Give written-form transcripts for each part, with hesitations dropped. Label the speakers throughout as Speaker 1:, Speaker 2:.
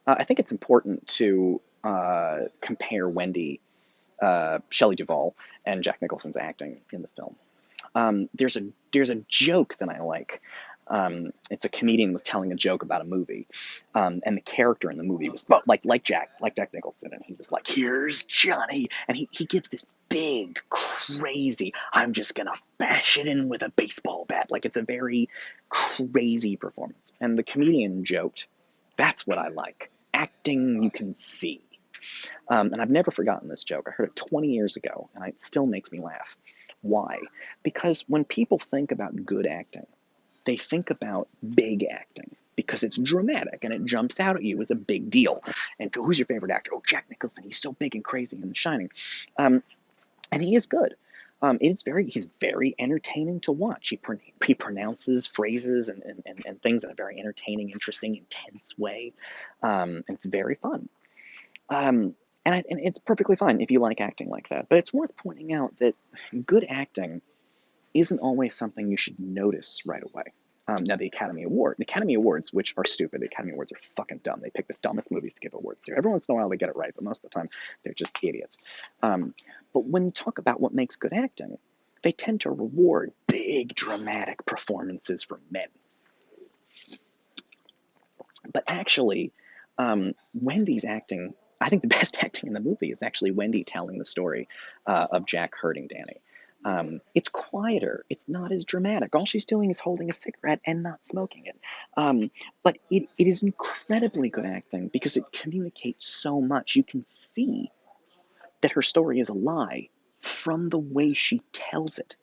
Speaker 1: I think it's important to compare Shelley Duvall, and Jack Nicholson's acting in the film. There's a joke that I like. It's a comedian was telling a joke about a movie, and the character in the movie was like Jack Nicholson, and he was like, "Here's Johnny," and he gives this big, crazy, "I'm just gonna bash it in with a baseball bat." Like it's a very crazy performance, and the comedian joked, "That's what I like, acting you can see." And I've never forgotten this joke. I heard it 20 years ago, and it still makes me laugh. Why? Because when people think about good acting, they think about big acting because it's dramatic and it jumps out at you as a big deal. And who's your favorite actor? Oh, Jack Nicholson. He's so big and crazy in The Shining, um, and he is good. He's very entertaining to watch. He pronounces phrases and things in a very entertaining, interesting, intense way, and it's very fun. Um, and it's perfectly fine if you like acting like that. But it's worth pointing out that good acting isn't always something you should notice right away. Now, the Academy Awards, which are stupid, the Academy Awards are fucking dumb. They pick the dumbest movies to give awards to. Every once in a while they get it right, but most of the time they're just idiots. But when you talk about what makes good acting, they tend to reward big dramatic performances from men. But actually, Wendy's acting, I think the best acting in the movie is actually Wendy telling the story of Jack hurting Danny. It's quieter. It's not as dramatic. All she's doing is holding a cigarette and not smoking it. But it is incredibly good acting because it communicates so much. You can see that her story is a lie from the way she tells it.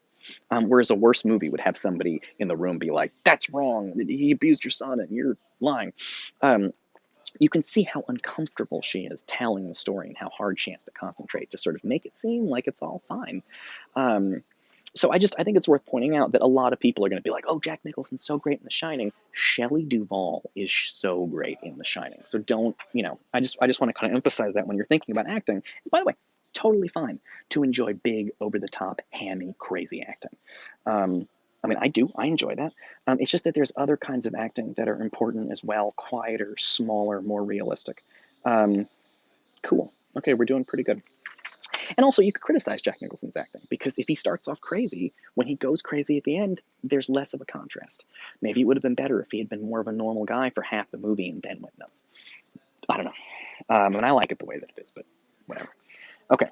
Speaker 1: Whereas a worse movie would have somebody in the room be like, "That's wrong. He abused your son and you're lying." Um, you can see how uncomfortable she is telling the story and how hard she has to concentrate to sort of make it seem like it's all fine. Um, so I think it's worth pointing out that a lot of people are going to be like, "Oh, Jack Nicholson's so great in The Shining." Shelley Duvall is so great in The Shining. So don't, I just want to kind of emphasize that when you're thinking about acting. And by the way, totally fine to enjoy big, over the top, hammy, crazy acting. Um, I mean, I enjoy that. It's just that there's other kinds of acting that are important as well, quieter, smaller, more realistic. Um, cool. Okay, we're doing pretty good. And also, you could criticize Jack Nicholson's acting because if he starts off crazy, when he goes crazy at the end, there's less of a contrast. Maybe it would have been better if he had been more of a normal guy for half the movie and then went nuts. I don't know. And I like it the way that it is, but whatever. Okay,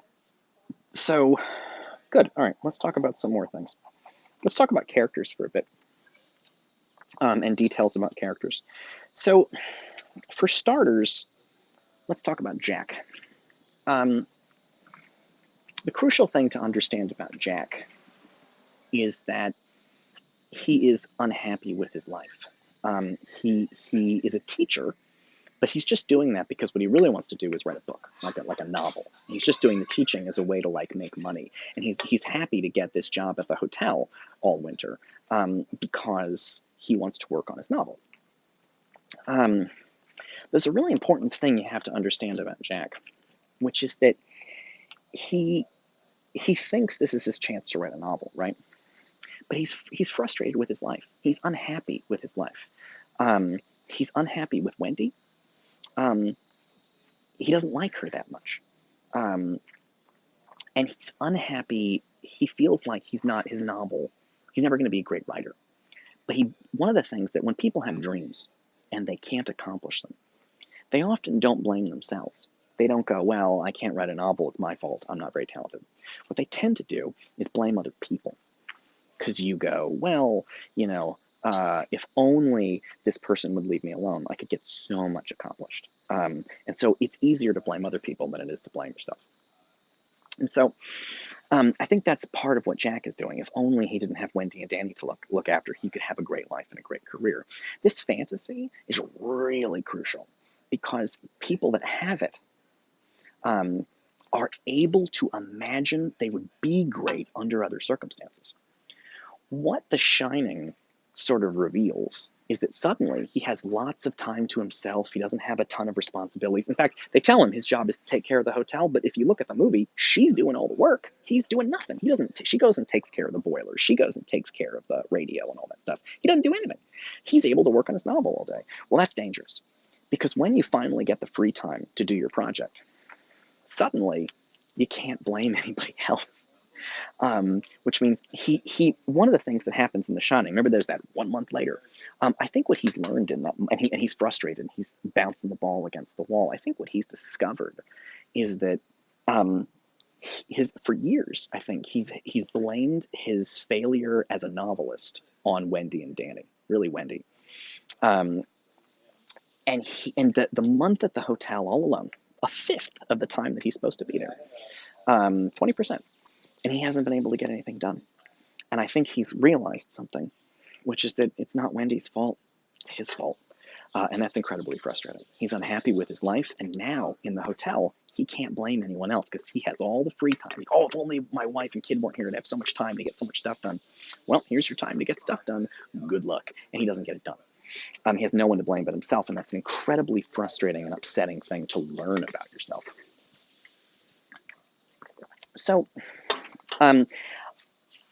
Speaker 1: so good. All right, let's talk about some more things. Let's talk about characters for a bit, and details about characters. So, for starters, let's talk about Jack. Um, the crucial thing to understand about Jack is that he is unhappy with his life. He is a teacher, but he's just doing that because what he really wants to do is write a book, like a novel. He's just doing the teaching as a way to like make money, and he's happy to get this job at the hotel all winter because he wants to work on his novel. Um, there's a really important thing you have to understand about Jack, which is that he he thinks this is his chance to write a novel, right? But he's frustrated with his life. He's unhappy with his life. He's unhappy with Wendy. Um, he doesn't like her that much, um, and he's unhappy. He feels like he's not his novel. He's never going to be a great writer. But one of the things that when people have dreams and they can't accomplish them, they often don't blame themselves. They don't go, "Well, I can't write a novel. It's my fault. I'm not very talented." What they tend to do is blame other people. Because you go, "Well, if only this person would leave me alone, I could get so much accomplished." And so it's easier to blame other people than it is to blame yourself. And so I think that's part of what Jack is doing. If only he didn't have Wendy and Danny to look after, he could have a great life and a great career. This fantasy is really crucial because people that have it um, are able to imagine they would be great under other circumstances. What The Shining sort of reveals is that suddenly he has lots of time to himself. He doesn't have a ton of responsibilities. In fact, they tell him his job is to take care of the hotel, but if you look at the movie, she's doing all the work. He's doing nothing. He doesn't. She goes and takes care of the boilers. She goes and takes care of the radio and all that stuff. He doesn't do anything. He's able to work on his novel all day. Well, that's dangerous Because when you finally get the free time to do your project, suddenly you can't blame anybody else. Which means one of the things that happens in The Shining, remember there's that 1 month later. I think what he's learned in that, and he's frustrated, he's bouncing the ball against the wall. I think what he's discovered is that um, for years, I think he's blamed his failure as a novelist on Wendy and Danny, really Wendy. Um, and the month at the hotel all alone, a fifth of the time that he's supposed to be there, 20%, and he hasn't been able to get anything done. And I think he's realized something, which is that it's not Wendy's fault, it's his fault. And that's incredibly frustrating. He's unhappy with his life, and now in the hotel, he can't blame anyone else because he has all the free time. Oh, if only my wife and kid weren't here, to have so much time to get so much stuff done. Well, here's your time to get stuff done. Good luck. And he doesn't get it done. He has no one to blame but himself, and that's an incredibly frustrating and upsetting thing to learn about yourself. So, all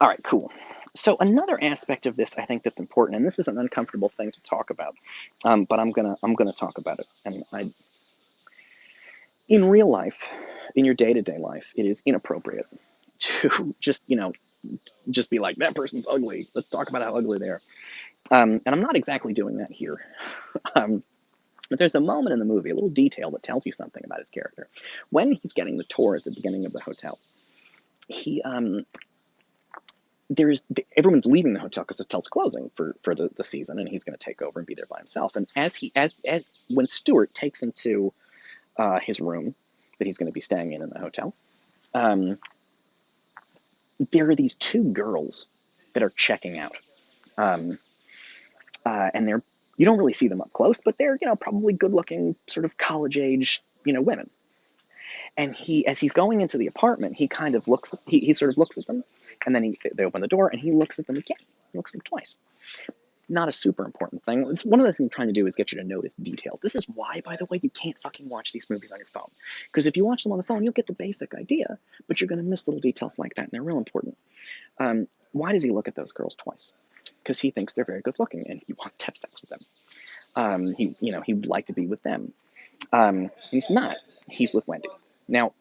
Speaker 1: right, cool. So another aspect of this, I think, that's important, and this is an uncomfortable thing to talk about, but I'm gonna talk about it. And in real life, in your day-to-day life, it is inappropriate to just be like, that person's ugly. Let's talk about how ugly they are. And I'm not exactly doing that here. But there's a moment in the movie, a little detail that tells you something about his character. When he's getting the tour at the beginning of the hotel, he everyone's leaving the hotel because the hotel's closing for the season, and he's going to take over and be there by himself. And as when Stuart takes him to his room that he's going to be staying in the hotel, there are these two girls that are checking out, and you don't really see them up close, but they're probably good-looking, sort of college-age women. And as he's going into the apartment, he kind of looks, he sort of looks at them, and then they open the door, and he looks at them again. He looks at them twice. Not a super important thing. It's one of the things I'm trying to do is get you to notice details. This is why, by the way, you can't fucking watch these movies on your phone. Because if you watch them on the phone, you'll get the basic idea, but you're going to miss little details like that, and they're real important. Why does he look at those girls twice? Because he thinks they're very good looking, and he wants to have sex with them. He would like to be with them. He's not. He's with Wendy. Now,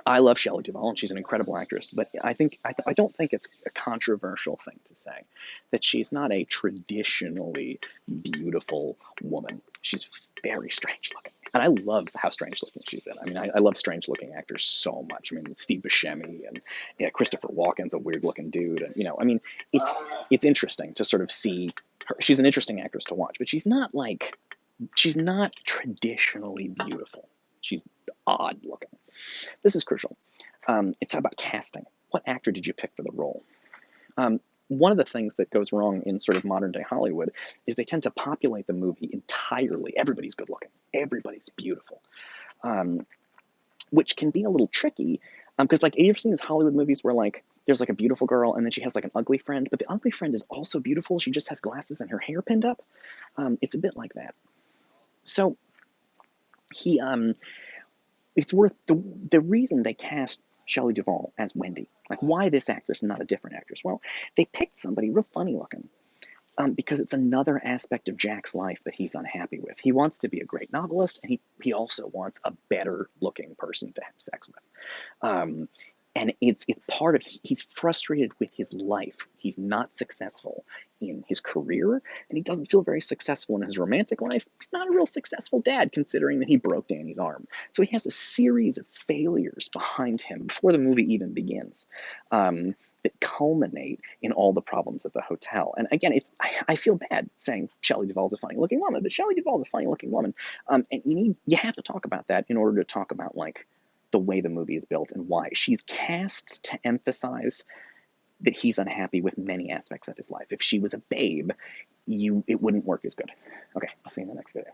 Speaker 1: I love Shelley Duvall, and she's an incredible actress, but I don't think it's a controversial thing to say that she's not a traditionally beautiful woman. She's very strange looking, and I love how strange looking she's in. I mean, I love strange looking actors so much. I mean, Steve Buscemi and Christopher Walken's a weird looking dude, and I mean, it's interesting to sort of see her. She's an interesting actress to watch, but she's not traditionally beautiful. She's odd looking. This is crucial. It's about casting. What actor did you pick for the role? One of the things that goes wrong in sort of modern day Hollywood is they tend to populate the movie entirely. Everybody's good looking. Everybody's beautiful, which can be a little tricky. Because have you ever seen these Hollywood movies where there's a beautiful girl and then she has an ugly friend, but the ugly friend is also beautiful. She just has glasses and her hair pinned up. It's a bit like that. So it's worth the reason they cast Shelley Duvall as Wendy. Why this actress and not a different actress? Well, they picked somebody real funny looking. Because it's another aspect of Jack's life that he's unhappy with. He wants to be a great novelist, and he also wants a better looking person to have sex with. And it's part of, he's frustrated with his life. He's not successful in his career, and he doesn't feel very successful in his romantic life. He's not a real successful dad, considering that he broke Danny's arm. So he has a series of failures behind him before the movie even begins, that culminate in all the problems at the hotel. And again, I feel bad saying Shelley Duvall's a funny looking woman, but Shelley Duvall's a funny looking woman. And you have to talk about that in order to talk about the way the movie is built and why. She's cast to emphasize that he's unhappy with many aspects of his life. If she was a babe, it wouldn't work as good. Okay, I'll see you in the next video.